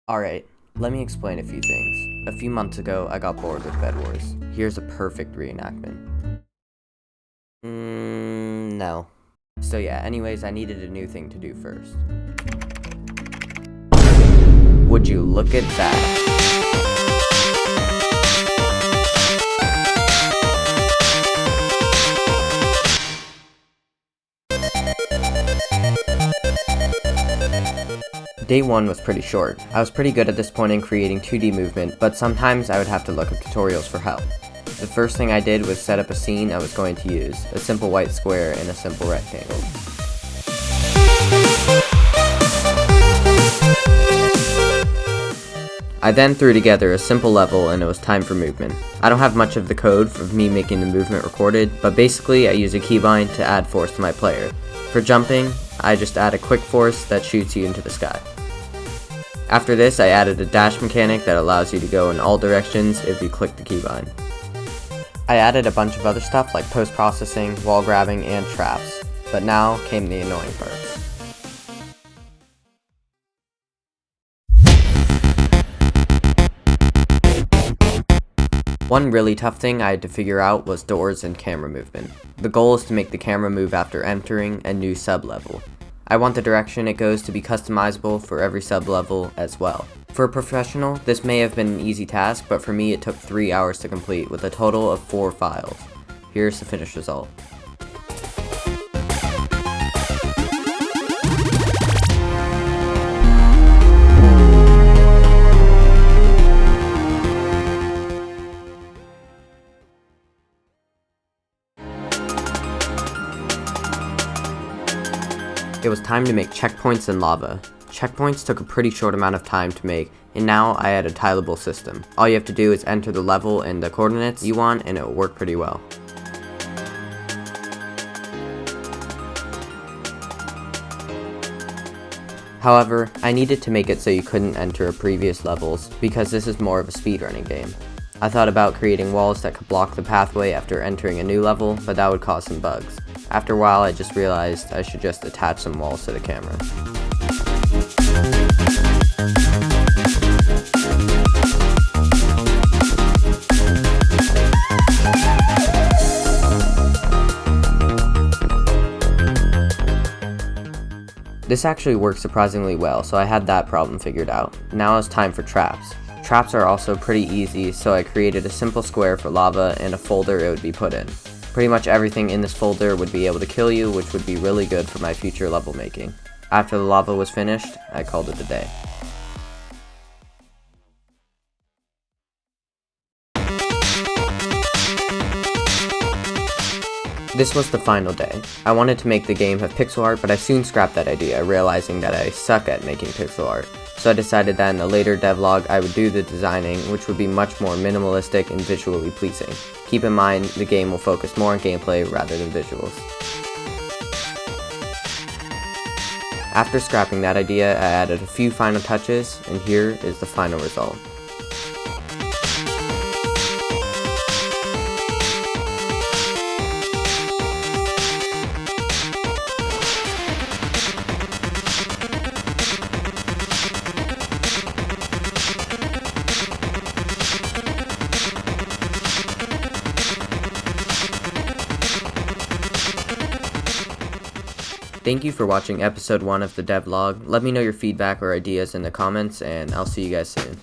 Alright, let me explain a few things. A few months ago, I got bored with Bedwars. Here's a perfect reenactment. No. So yeah, anyways, I needed a new thing to do first. Would you look at that? Day 1 was pretty short. I was pretty good at this point in creating 2D movement, but sometimes I would have to look up tutorials for help. The first thing I did was set up a scene I was going to use, a simple white square and a simple rectangle. I then threw together a simple level and it was time for movement. I don't have much of the code of me making the movement recorded, but basically I use a keybind to add force to my player. For jumping, I just add a quick force that shoots you into the sky. After this, I added a dash mechanic that allows you to go in all directions if you click the keybind. I added a bunch of other stuff like post-processing, wall grabbing, and traps, but now came the annoying parts. One really tough thing I had to figure out was doors and camera movement. The goal is to make the camera move after entering a new sub-level. I want the direction it goes to be customizable for every sub-level as well. For a professional, this may have been an easy task, but for me it took 3 hours to complete with a total of 4 files. Here's the finished result. It was time to make checkpoints in lava. Checkpoints took a pretty short amount of time to make, and now I had a tileable system. All you have to do is enter the level and the coordinates you want, and it will work pretty well. However, I needed to make it so you couldn't enter previous levels, because this is more of a speedrunning game. I thought about creating walls that could block the pathway after entering a new level, but that would cause some bugs. After a while, I just realized I should just attach some walls to the camera. This actually worked surprisingly well, so I had that problem figured out. Now it's time for traps. Traps are also pretty easy, so I created a simple square for lava and a folder it would be put in. Pretty much everything in this folder would be able to kill you, which would be really good for my future level making. After the lava was finished, I called it a day. This was the final day. I wanted to make the game have pixel art, but I soon scrapped that idea, realizing that I suck at making pixel art. So I decided that in a later devlog I would do the designing, which would be much more minimalistic and visually pleasing. Keep in mind, the game will focus more on gameplay rather than visuals. After scrapping that idea, I added a few final touches, and here is the final result. Thank you for watching episode 1 of the devlog. Let me know your feedback or ideas in the comments, and I'll see you guys soon.